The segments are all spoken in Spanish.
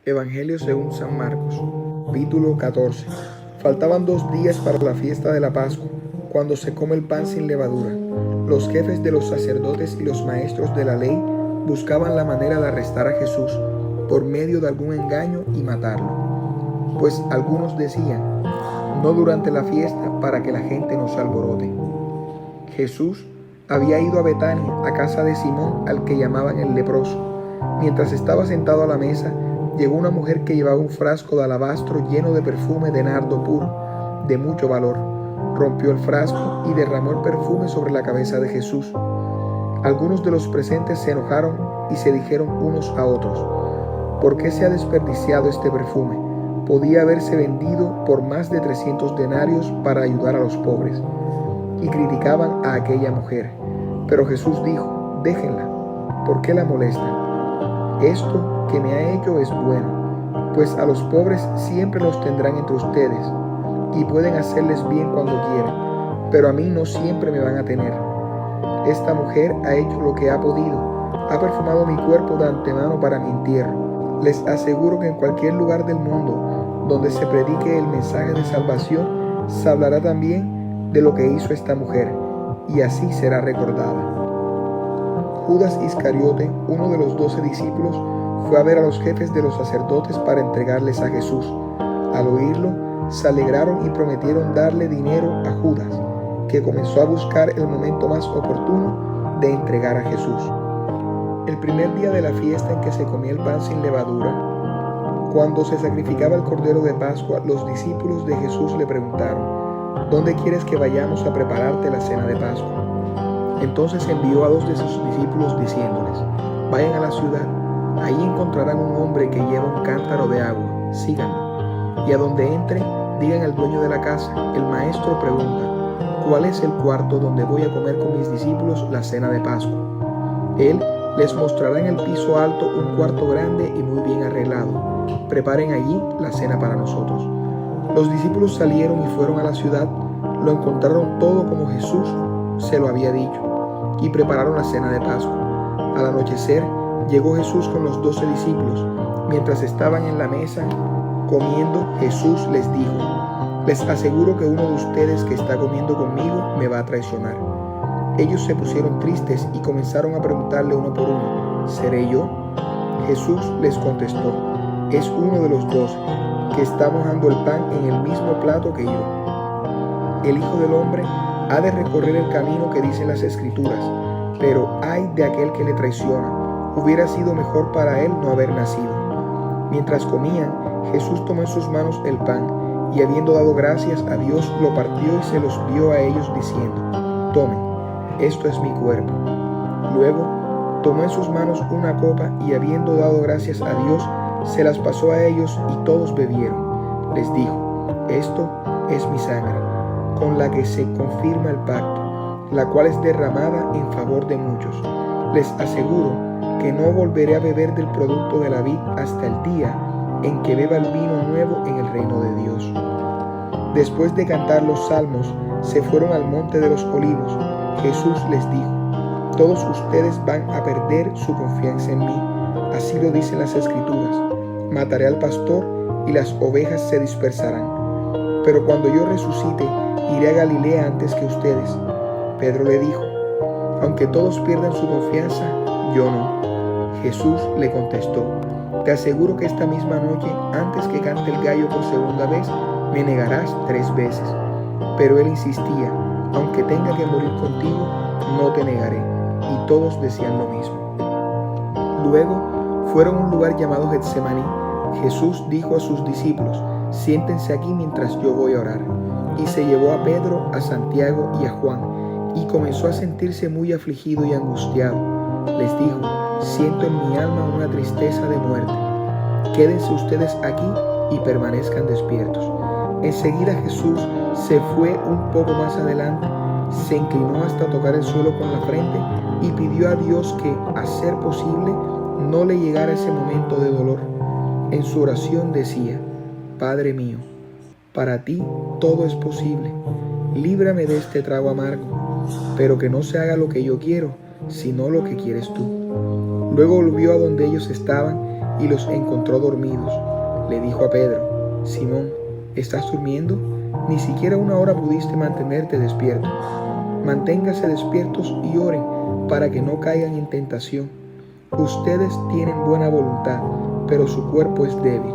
Evangelio según San Marcos, capítulo 14. Faltaban 2 días para la fiesta de la Pascua, cuando se come el pan sin levadura. Los jefes de los sacerdotes y los maestros de la ley buscaban la manera de arrestar a Jesús por medio de algún engaño y matarlo. Pues algunos decían: no durante la fiesta, para que la gente no se alborote. Jesús había ido a Betania, a casa de Simón, al que llamaban el leproso. Mientras estaba sentado a la mesa, llegó una mujer que llevaba un frasco de alabastro lleno de perfume de nardo puro, de mucho valor. Rompió el frasco y derramó el perfume sobre la cabeza de Jesús. Algunos de los presentes se enojaron y se dijeron unos a otros: ¿por qué se ha desperdiciado este perfume? Podía haberse vendido por más de 300 denarios para ayudar a los pobres. Y criticaban a aquella mujer. Pero Jesús dijo: déjenla, ¿por qué la molestan? Esto que me ha hecho es bueno, pues a los pobres siempre los tendrán entre ustedes, y pueden hacerles bien cuando quieran, pero a mí no siempre me van a tener. Esta mujer ha hecho lo que ha podido, ha perfumado mi cuerpo de antemano para mi entierro. Les aseguro que en cualquier lugar del mundo donde se predique el mensaje de salvación, se hablará también de lo que hizo esta mujer, y así será recordada. Judas Iscariote, uno de los 12 discípulos, fue a ver a los jefes de los sacerdotes para entregarles a Jesús. Al oírlo, se alegraron y prometieron darle dinero a Judas, que comenzó a buscar el momento más oportuno de entregar a Jesús. El primer día de la fiesta en que se comía el pan sin levadura, cuando se sacrificaba el cordero de Pascua, los discípulos de Jesús le preguntaron: ¿dónde quieres que vayamos a prepararte la cena de Pascua? Entonces envió a 2 de sus discípulos diciéndoles: vayan a la ciudad, ahí encontrarán un hombre que lleva un cántaro de agua, síganlo. Y a donde entre, digan al dueño de la casa: el maestro pregunta, ¿cuál es el cuarto donde voy a comer con mis discípulos la cena de Pascua? Él les mostrará en el piso alto un cuarto grande y muy bien arreglado. Preparen allí la cena para nosotros. Los discípulos salieron y fueron a la ciudad, lo encontraron todo como Jesús se lo había dicho, y prepararon la cena de Pascua. Al anochecer, llegó Jesús con los 12 discípulos. Mientras estaban en la mesa comiendo, Jesús les dijo: les aseguro que uno de ustedes que está comiendo conmigo me va a traicionar. Ellos se pusieron tristes y comenzaron a preguntarle uno por uno: ¿seré yo? Jesús les contestó: es uno de los 12, que está mojando el pan en el mismo plato que yo. El Hijo del Hombre ha de recorrer el camino que dicen las Escrituras, pero ay de aquel que le traiciona. Hubiera sido mejor para él no haber nacido. Mientras comían, Jesús tomó en sus manos el pan, y habiendo dado gracias a Dios, lo partió y se los dio a ellos diciendo: tomen, esto es mi cuerpo. Luego tomó en sus manos una copa, y habiendo dado gracias a Dios, se las pasó a ellos, y todos bebieron. Les dijo: esto es mi sangre, con la que se confirma el pacto, la cual es derramada en favor de muchos. Les aseguro que no volveré a beber del producto de la vid hasta el día en que beba el vino nuevo en el reino de Dios. Después de cantar los salmos, se fueron al monte de los olivos. Jesús les dijo: todos ustedes van a perder su confianza en mí. Así lo dicen las Escrituras: mataré al pastor y las ovejas se dispersarán. Pero cuando yo resucite, iré a Galilea antes que ustedes. Pedro le dijo: aunque todos pierdan su confianza, yo no. Jesús le contestó: te aseguro que esta misma noche, antes que cante el gallo por segunda vez, me negarás 3 veces. Pero él insistía: aunque tenga que morir contigo, no te negaré. Y todos decían lo mismo. Luego fueron a un lugar llamado Getsemaní. Jesús dijo a sus discípulos: siéntense aquí mientras yo voy a orar. Y se llevó a Pedro, a Santiago y a Juan, y comenzó a sentirse muy afligido y angustiado. Les dijo: siento en mi alma una tristeza de muerte. Quédense ustedes aquí y permanezcan despiertos. Enseguida Jesús se fue un poco más adelante, se inclinó hasta tocar el suelo con la frente y pidió a Dios que, a ser posible, no le llegara ese momento de dolor. En su oración decía: Padre mío, para ti todo es posible. Líbrame de este trago amargo, pero que no se haga lo que yo quiero, sino lo que quieres tú. Luego volvió a donde ellos estaban y los encontró dormidos. Le dijo a Pedro: Simón, ¿estás durmiendo? Ni siquiera una hora pudiste mantenerte despierto. Manténganse despiertos y oren para que no caigan en tentación. Ustedes tienen buena voluntad, pero su cuerpo es débil.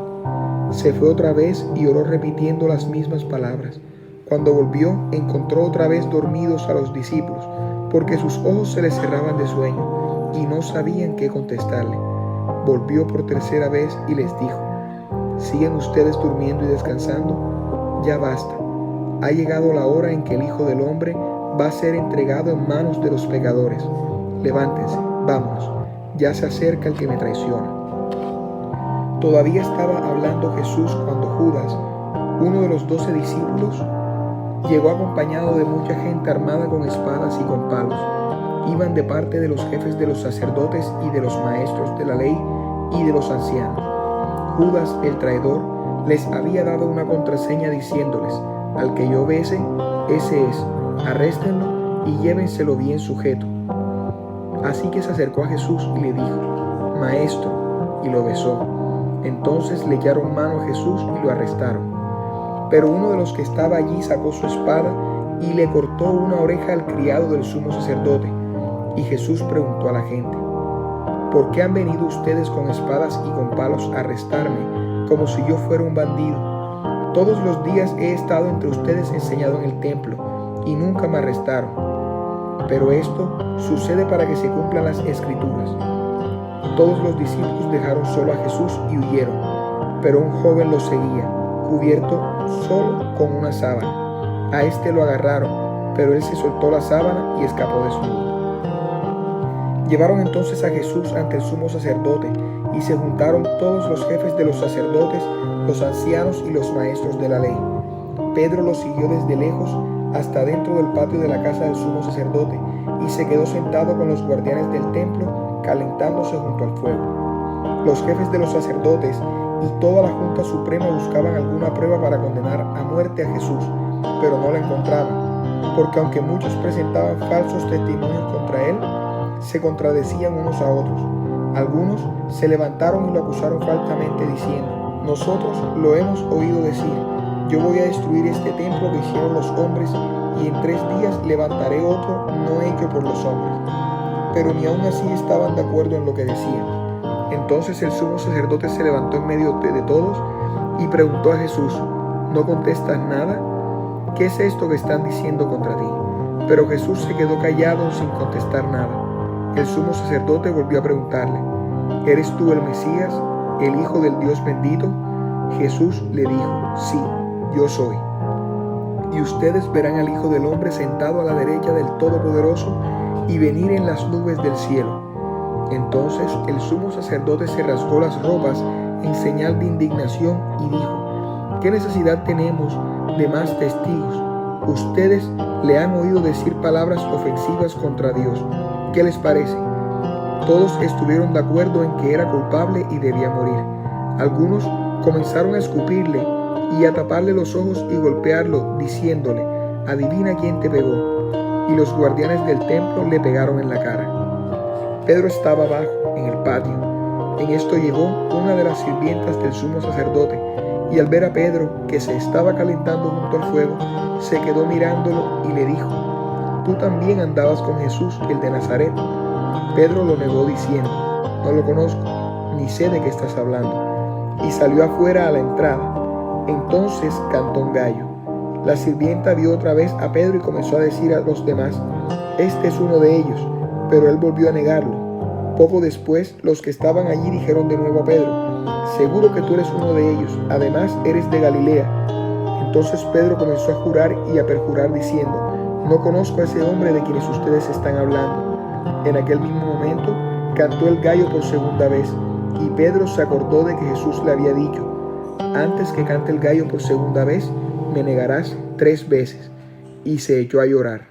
Se fue otra vez y oró repitiendo las mismas palabras. Cuando volvió, encontró otra vez dormidos a los discípulos, porque sus ojos se les cerraban de sueño y no sabían qué contestarle. Volvió por tercera vez y les dijo: ¿Siguen ustedes durmiendo y descansando? Ya basta. Ha llegado la hora en que el Hijo del Hombre va a ser entregado en manos de los pecadores. Levántense, vámonos. Ya se acerca el que me traiciona. Todavía estaba hablando Jesús cuando Judas, uno de los 12 discípulos, llegó acompañado de mucha gente armada con espadas y con palos. Iban de parte de los jefes de los sacerdotes y de los maestros de la ley y de los ancianos. Judas, el traidor, les había dado una contraseña diciéndoles: al que yo bese, ese es, arréstenlo y llévenselo bien sujeto. Así que se acercó a Jesús y le dijo: Maestro, y lo besó. Entonces le echaron mano a Jesús y lo arrestaron. Pero uno de los que estaba allí sacó su espada y le cortó una oreja al criado del sumo sacerdote. Y Jesús preguntó a la gente: ¿por qué han venido ustedes con espadas y con palos a arrestarme, como si yo fuera un bandido? Todos los días he estado entre ustedes enseñado en el templo, y nunca me arrestaron. Pero esto sucede para que se cumplan las Escrituras. Todos los discípulos dejaron solo a Jesús y huyeron, pero un joven lo seguía, cubierto solo con una sábana. A este lo agarraron, pero él se soltó la sábana y escapó desnudo. Llevaron entonces a Jesús ante el sumo sacerdote, y se juntaron todos los jefes de los sacerdotes, los ancianos y los maestros de la ley. Pedro lo siguió desde lejos hasta dentro del patio de la casa del sumo sacerdote, y se quedó sentado con los guardianes del templo, calentándose junto al fuego. Los jefes de los sacerdotes y toda la Junta Suprema buscaban alguna prueba para condenar a muerte a Jesús, pero no la encontraban, porque aunque muchos presentaban falsos testimonios contra él, se contradecían unos a otros. Algunos se levantaron y lo acusaron falsamente diciendo: nosotros lo hemos oído decir: yo voy a destruir este templo que hicieron los hombres, y en 3 días levantaré otro no hecho por los hombres. Pero ni aun así estaban de acuerdo en lo que decían. Entonces el sumo sacerdote se levantó en medio de todos y preguntó a Jesús: ¿no contestas nada? ¿Qué es esto que están diciendo contra ti? Pero Jesús se quedó callado sin contestar nada. El sumo sacerdote volvió a preguntarle: ¿eres tú el Mesías, el Hijo del Dios bendito? Jesús le dijo: sí, yo soy. Y ustedes verán al Hijo del Hombre sentado a la derecha del Todopoderoso y venir en las nubes del cielo. Entonces el sumo sacerdote se rasgó las ropas en señal de indignación y dijo: ¿qué necesidad tenemos de más testigos? Ustedes le han oído decir palabras ofensivas contra Dios. ¿Qué les parece? Todos estuvieron de acuerdo en que era culpable y debía morir. Algunos comenzaron a escupirle y a taparle los ojos y golpearlo, diciéndole: adivina quién te pegó. Y los guardianes del templo le pegaron en la cara. Pedro estaba abajo, en el patio. En esto llegó una de las sirvientas del sumo sacerdote, y al ver a Pedro, que se estaba calentando junto al fuego, se quedó mirándolo y le dijo: ¿tú también andabas con Jesús, el de Nazaret? Pedro lo negó diciendo: no lo conozco, ni sé de qué estás hablando. Y salió afuera a la entrada. Entonces cantó un gallo. La sirvienta vio otra vez a Pedro y comenzó a decir a los demás: este es uno de ellos. Pero él volvió a negarlo. Poco después, los que estaban allí dijeron de nuevo a Pedro: seguro que tú eres uno de ellos, además eres de Galilea. Entonces Pedro comenzó a jurar y a perjurar diciendo: no conozco a ese hombre de quienes ustedes están hablando. En aquel mismo momento cantó el gallo por segunda vez, y Pedro se acordó de que Jesús le había dicho: antes que cante el gallo por segunda vez, me negarás 3 veces. Y se echó a llorar.